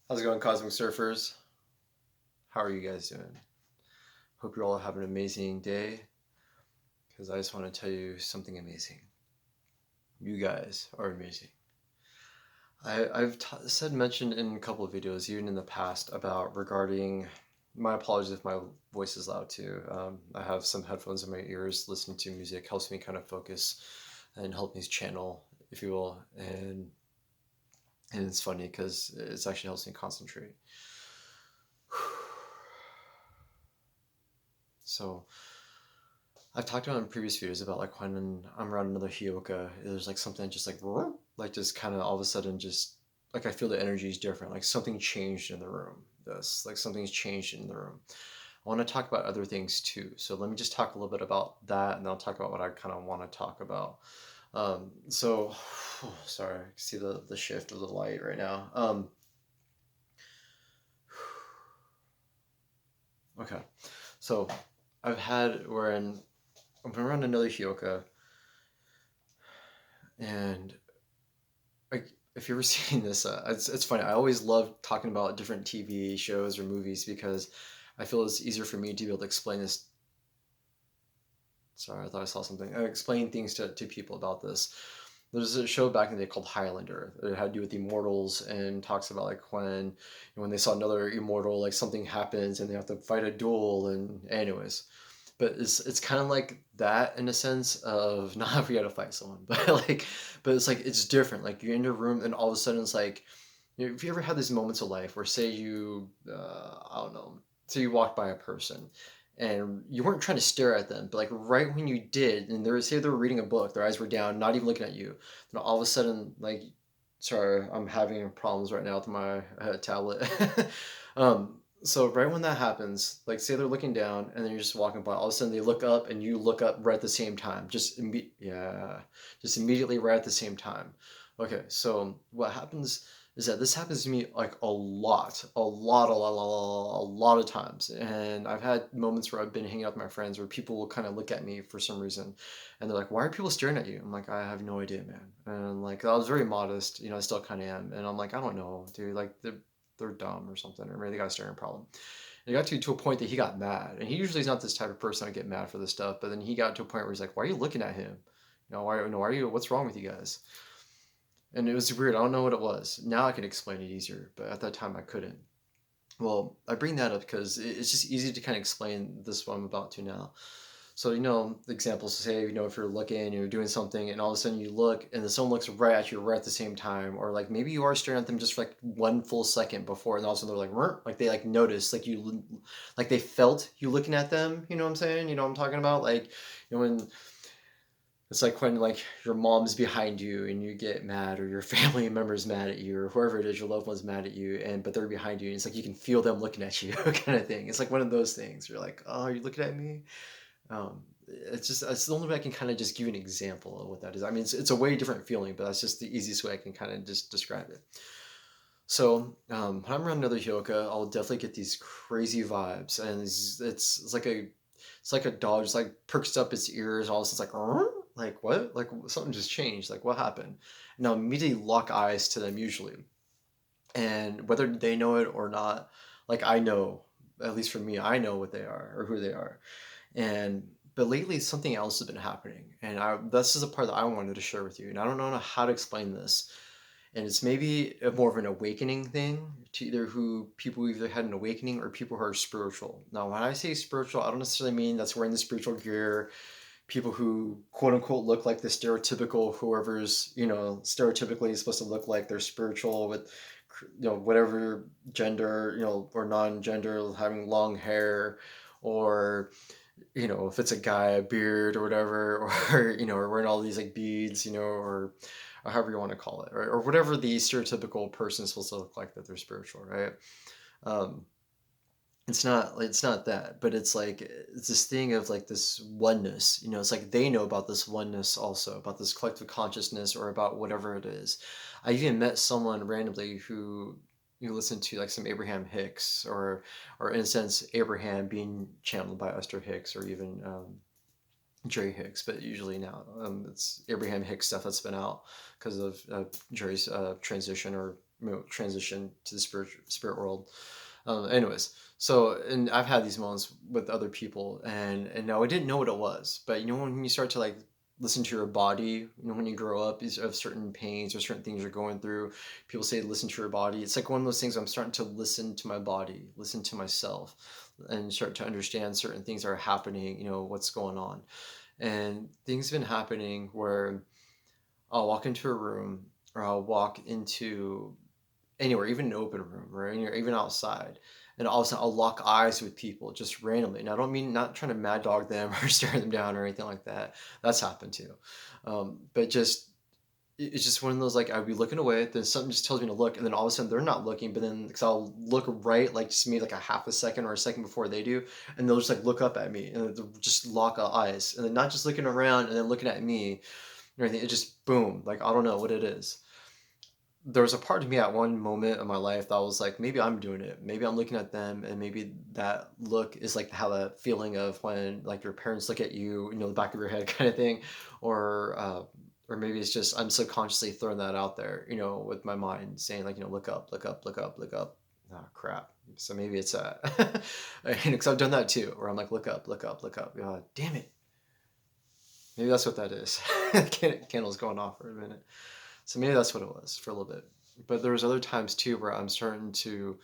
How's it going, Cosmic Surfers? How are you guys doing? Hope you're all having an amazing day, because I just want to tell you something amazing. You guys are amazing. I've mentioned in a couple of videos, even in the past, about regarding my apologies if my voice is loud too. I have some headphones in my ears, listening to music helps me kind of focus and help me channel, if you will, and it's funny because it actually helps me concentrate. So I've talked about in previous videos about like when I'm around another Heyoka, there's like something just like just kind of all of a sudden just like I feel the energy is different. Like something changed in the room. This like something's changed in the room. I want to talk about other things too. So let me just talk a little bit about that, and then I'll talk about what I kind of want to talk about. So sorry, I can see the shift of the light right now. Okay, so I've had wherein I'm around another Heyoka, and like if you've ever seen this, it's funny. I always love talking about different TV shows or movies because I feel it's easier for me to be able to explain this. Sorry, I thought I saw something. Explain things to people about this. There's a show back in the day called Highlander. It had to do with immortals and talks about like when they saw another immortal, like something happens and they have to fight a duel. And anyways, but it's kind of like that in a sense of not if we got to fight someone, but but it's like it's different. Like you're in a room and all of a sudden it's like, if you ever had these moments of life where say you I don't know, say you walked by a person and you weren't trying to stare at them, but like right when you did, and say they were reading a book, their eyes were down, not even looking at you, then all of a sudden like, sorry, I'm having problems right now with my tablet. So right when that happens, like say they're looking down and then you're just walking by, all of a sudden they look up and you look up right at the same time, yeah, just immediately right at the same time. Okay, so what happens is that this happens to me like a lot of times. And I've had moments where I've been hanging out with my friends where people will kind of look at me for some reason and they're like, why are people staring at you? I'm like, I have no idea, man. And like, I was very modest, I still kind of am. And I'm like, I don't know, dude, like they're dumb or something, or maybe they got a staring problem. And it got to a point that he got mad. And he usually is not this type of person to get mad for this stuff. But then he got to a point where he's like, why are you looking at him? Why are you, what's wrong with you guys? And it was weird. I don't know what it was. Now I can explain it easier, but at that time I couldn't. Well, I bring that up because it's just easy to kind of explain this what I'm about to now. So, examples say, if you're looking, you're doing something, and all of a sudden you look, and then someone looks right at you right at the same time, or like maybe you are staring at them just for like one full second before, and all of a sudden they're like, like they like notice, like they felt you looking at them. You know what I'm saying? You know what I'm talking about? Like, when it's like when like your mom's behind you and you get mad, or your family member's mad at you, or whoever it is, your loved one's mad at you, and but they're behind you, and it's like you can feel them looking at you, kind of thing. It's like one of those things. You're like, oh, are you looking at me? It's the only way I can kind of just give you an example of what that is. I mean, it's a way different feeling, but that's just the easiest way I can kind of just describe it. So when I'm around another Hyoka, I'll definitely get these crazy vibes, and it's like a dog just like perks up its ears, and all of a sudden it's like what? Like something just changed. Like what happened? And I'll immediately lock eyes to them usually, and whether they know it or not, like I know, at least for me, I know what they are or who they are. And but lately something else has been happening, and this is a part that I wanted to share with you, and I don't know how to explain this. And it's maybe more of an awakening thing to either who people who either had an awakening or people who are spiritual. Now, when I say spiritual, I don't necessarily mean that's wearing the spiritual gear, people who quote unquote look like the stereotypical whoever's stereotypically supposed to look like they're spiritual with whatever gender, or non-gender, having long hair, or if it's a guy, a beard or whatever, or or wearing all these like beads, or however you want to call it, right? Or whatever the stereotypical person is supposed to look like that they're spiritual, right? Um, it's not that, but it's like it's this thing of like this oneness. It's like they know about this oneness also, about this collective consciousness, or about whatever it is. I even met someone randomly who you listen to like some Abraham Hicks, or in a sense Abraham being channeled by Esther Hicks, or even Jerry Hicks, but usually now it's Abraham Hicks stuff that's been out because of Jerry's transition, or transition to the spirit world. Anyways, so and I've had these moments with other people, and now I didn't know what it was, but when you start to like listen to your body, when you grow up, is of certain pains or certain things you're going through. People say listen to your body. It's like one of those things. I'm starting to listen to my body, listen to myself, and start to understand certain things that are happening. What's going on, and things have been happening where I'll walk into a room or I'll walk into anywhere, even an open room, right? Or even outside. And all of a sudden I'll lock eyes with people just randomly. And I don't mean not trying to mad dog them or stare them down or anything like that. That's happened too. But just it's just one of those like I'd be looking away, then something just tells me to look, and then all of a sudden they're not looking, but then because I'll look right, like just maybe like a half a second or a second before they do, and they'll just like look up at me and they'll just lock eyes, and then not just looking around and then looking at me or anything. It just boom, like I don't know what it is. There was a part of me at one moment in my life that was like, maybe I'm doing it. Maybe I'm looking at them, and maybe that look is like how that feeling of when like your parents look at you, the back of your head kind of thing, or maybe it's just I'm subconsciously throwing that out there, with my mind saying like, look up, look up, look up, look up. Oh crap. So maybe it's that, because I've done that too, where I'm like, look up, look up, look up. Damn it. Maybe that's what that is. Candle's going off for a minute. So maybe that's what it was for a little bit. But there was other times too where I'm starting to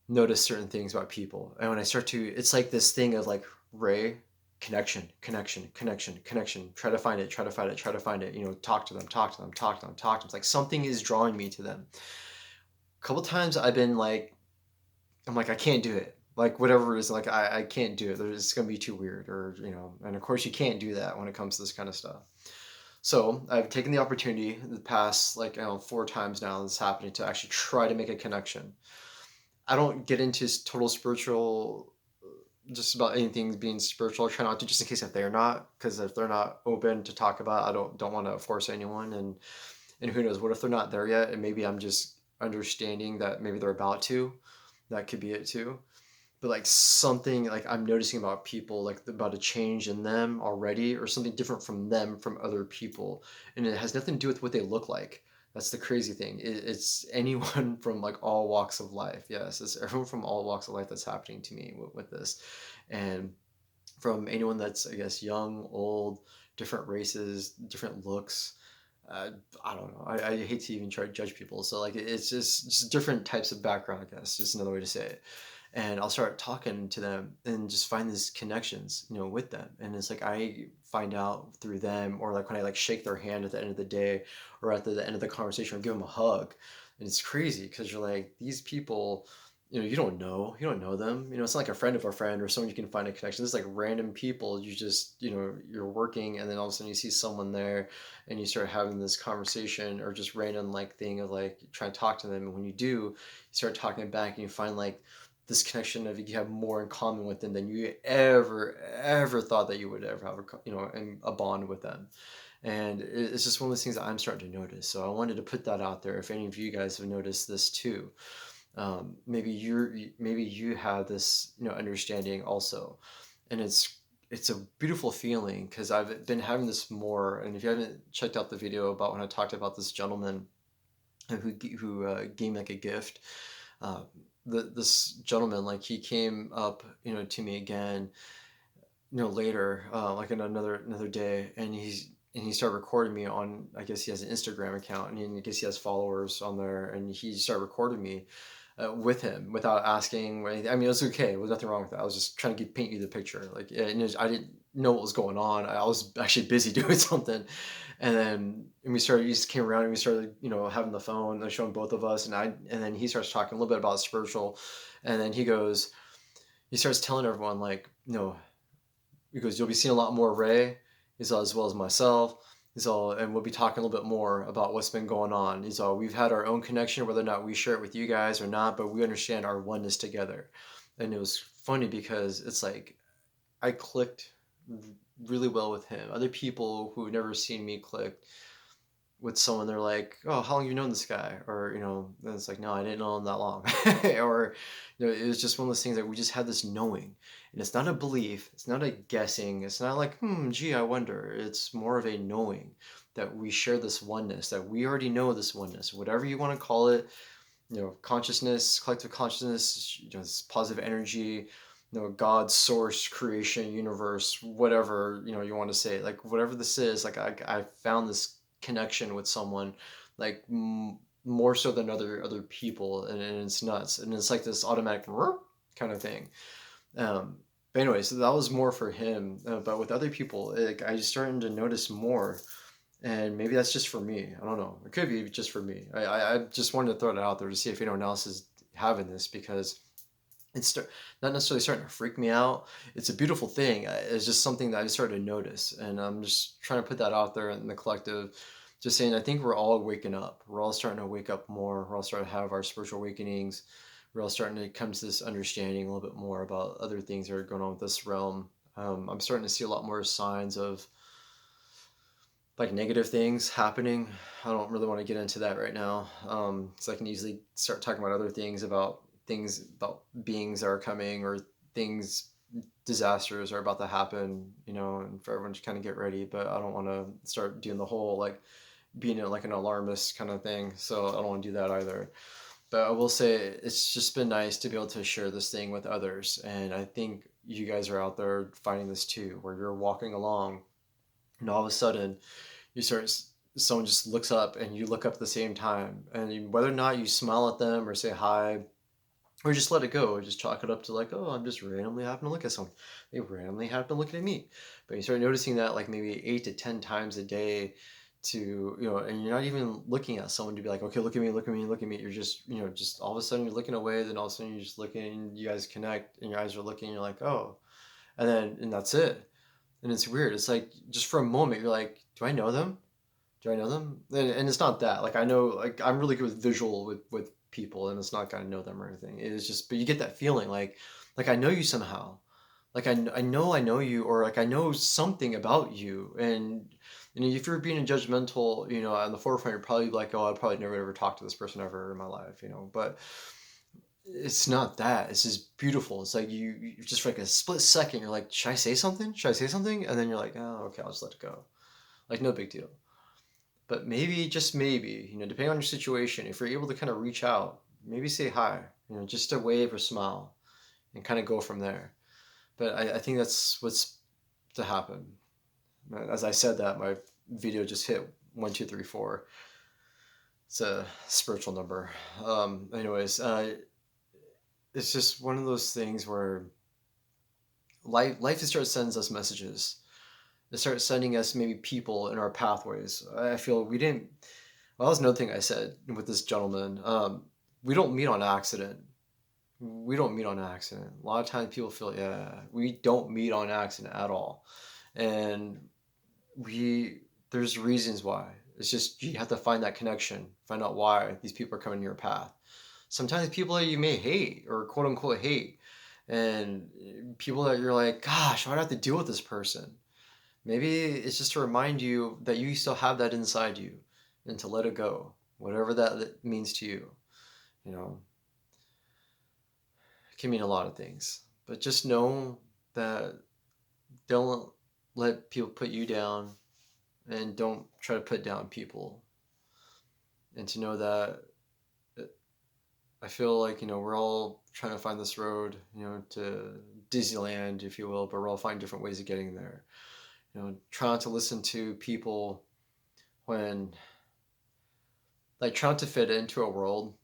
notice certain things about people. And when I start to, it's like this thing of like Ray, connection, connection, connection, connection. Try to find it, try to find it, try to find it. Talk to them, talk to them, talk to them, talk to them. It's like something is drawing me to them. A couple times I've been like, I'm like, I can't do it. Like whatever it is, like I can't do it. It's gonna be too weird, or and of course you can't do that when it comes to this kind of stuff. So I've taken the opportunity the past like 4 times now this is happening to actually try to make a connection. I don't get into total spiritual, just about anything being spiritual. I try not to, just in case if they're not, because if they're not open to talk about, I don't want to force anyone. And who knows, what if they're not there yet, and maybe I'm just understanding that maybe they're about to. That could be it too. But like something like I'm noticing about people, like about a change in them already, or something different from them from other people, and it has nothing to do with what they look like. That's the crazy thing. It's anyone from like all walks of life. Yes, it's everyone from all walks of life that's happening to me with this, and from anyone that's, I guess, young, old, different races, different looks. uh, I don't know. I hate to even try to judge people. So like it's just different types of background, I guess. Just another way to say it. And I'll start talking to them and just find these connections, with them. And it's like I find out through them, or like when I like shake their hand at the end of the day, or at the end of the conversation, or give them a hug. And it's crazy because you're like, these people, you don't know them. It's not like a friend of a friend or someone you can find a connection. This is like random people. You just, you're working, and then all of a sudden you see someone there, and you start having this conversation, or just random like thing of like trying to talk to them. And when you do, you start talking back, and you find like this connection of you have more in common with them than you ever thought that you would ever have a bond with them. And it's just one of those things that I'm starting to notice. So I wanted to put that out there if any of you guys have noticed this too. Maybe you have this understanding also, and it's a beautiful feeling, because I've been having this more. And if you haven't checked out the video about when I talked about this gentleman who gave me like a gift, uh, this gentleman, like he came up to me again later, like in another day, and he started recording me on, I guess he has an Instagram account, and I guess he has followers on there, and he started recording me with him without asking or anything. I mean, it was okay. There was nothing wrong with that. I was just trying to paint you the picture. Like, I didn't know what was going on. I was actually busy doing something. And then he just came around, and we started, having the phone, showing both of us. And then he starts talking a little bit about spiritual. And then he starts telling everyone, like, he goes, you'll be seeing a lot more Ray. He's all, as well as myself. He's all, and we'll be talking a little bit more about what's been going on. He's all, we've had our own connection, whether or not we share it with you guys or not, but we understand our oneness together. And it was funny because it's like I clicked really well with him. Other people who have never seen me click with someone, they're like, oh, how long have you known this guy? Or and it's like, no, I didn't know him that long. Or it was just one of those things that we just had this knowing. And it's not a belief, it's not a guessing, it's not like, gee, I wonder. It's more of a knowing that we share this oneness, that we already know this oneness, whatever you want to call it, consciousness, collective consciousness, this positive energy, God, source, creation, universe, whatever, you want to say, like whatever this is, like I found this connection with someone, like more so than other people, and it's nuts, and it's like this automatic kind of thing. But anyway, so that was more for him, but with other people, like I just started to notice more. And maybe that's just for me. I don't know. It could be just for me. I just wanted to throw it out there to see if anyone else is having this, because it's not necessarily starting to freak me out. It's a beautiful thing. It's just something that I started to notice. And I'm just trying to put that out there in the collective. Just saying, I think we're all waking up. We're all starting to wake up more. We're all starting to have our spiritual awakenings. We're all starting to come to this understanding a little bit more about other things that are going on with this realm. I'm starting to see a lot more signs of like negative things happening. I don't really want to get into that right now, because I can easily start talking about other things about beings that are coming, or things, disasters are about to happen, and for everyone to kind of get ready. But I don't want to start doing the whole like being like an alarmist kind of thing, so I don't want to do that either. But I will say it's just been nice to be able to share this thing with others, and I think you guys are out there finding this too, where you're walking along and all of a sudden you start someone just looks up and you look up at the same time, and whether or not you smile at them or say hi or just let it go, or just chalk it up to like, oh, I'm just randomly happening to look at someone, they randomly happen to look at me. But you start noticing that like maybe 8 to 10 times a day, to and you're not even looking at someone to be like, okay, look at me, look at me, look at me. You're just just all of a sudden you're looking away, then all of a sudden you're just looking, you guys connect and your eyes are looking, you're like, oh, and that's it. And it's weird. It's like just for a moment, you're like, do I know them? Do I know them? And it's not that. Like I know, like I'm really good with visual with people, and it's not gonna know them or anything. It is just, but you get that feeling like I know you somehow. Like I know you, or like I know something about you. And if you're being judgmental, on the forefront, you're probably like, oh, I'd probably never ever talk to this person ever in my life, But it's not that. It's just beautiful. It's like you just for like a split second, you're like, should I say something? Should I say something? And then you're like, oh, okay, I'll just let it go. Like no big deal. But maybe, just maybe, depending on your situation, if you're able to kind of reach out, maybe say hi, just a wave or smile, and kind of go from there. But I think that's what's to happen. As I said that, my video just hit 1, 2, 3, 4. It's a spiritual number. Anyways, it's just one of those things where life just starts sending us messages. It starts sending us maybe people in our pathways. I feel we didn't. Well, that was another thing I said with this gentleman. We don't meet on accident. We don't meet on accident. A lot of times people feel, yeah, we don't meet on accident at all. And there's reasons why. It's just you have to find that connection, find out why these people are coming to your path. Sometimes people that you may hate, or quote unquote hate, and people that you're like, gosh, why do I have to deal with this person? Maybe it's just to remind you that you still have that inside you, and to let it go, whatever that means to you. It can mean a lot of things, but just know that don't let people put you down, and don't try to put down people. And to know that I feel like, we're all trying to find this road, to Disneyland, if you will, but we're all finding different ways of getting there. Try not to listen to people when, like, try not to fit into a world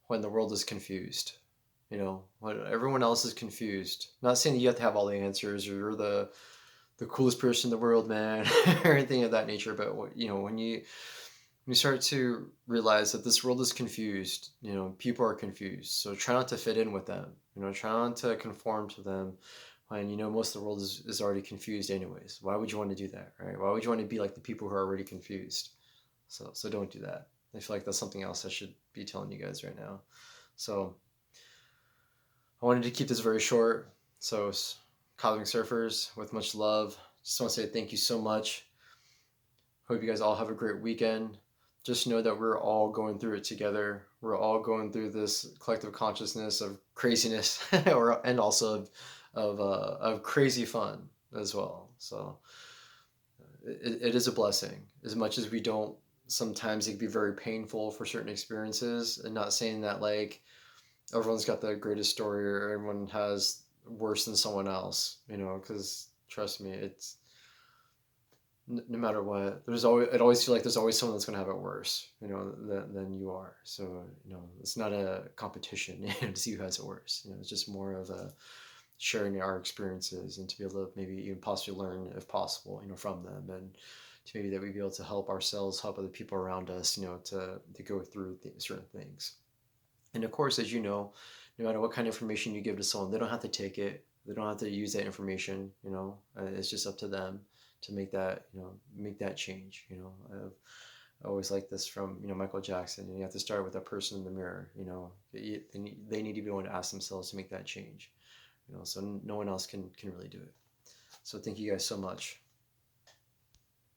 when the world is confused. When everyone else is confused. I'm not saying that you have to have all the answers, or you're the coolest person in the world, man, or anything of that nature. But when you start to realize that this world is confused, people are confused. So try not to fit in with them. Try not to conform to them when most of the world is already confused anyways. Why would you want to do that, right? Why would you want to be like the people who are already confused? So don't do that. I feel like that's something else I should be telling you guys right now. So I wanted to keep this very short. So Cosmic Surfers, with much love, just want to say thank you so much. Hope you guys all have a great weekend. Just know that we're all going through it together. We're all going through this collective consciousness of craziness, and also of crazy fun as well. So it is a blessing. As much as we don't, sometimes it can be very painful for certain experiences. And not saying that like everyone's got the greatest story or everyone has worse than someone else, because trust me, it's no matter what, there's always, it always feel like there's always someone that's going to have it worse, than you are. So, it's not a competition to see who has it worse. It's just more of a sharing our experiences and to be able to maybe even possibly learn if possible, from them, and to maybe that we be able to help ourselves, help other people around us, to go through certain things. And of course, as you know, no matter what kind of information you give to someone, they don't have to take it. They don't have to use that information. It's just up to them to make that change. I always like this from Michael Jackson. You have to start with a person in the mirror. They need to be able to ask themselves to make that change. So no one else can really do it. So thank you guys so much.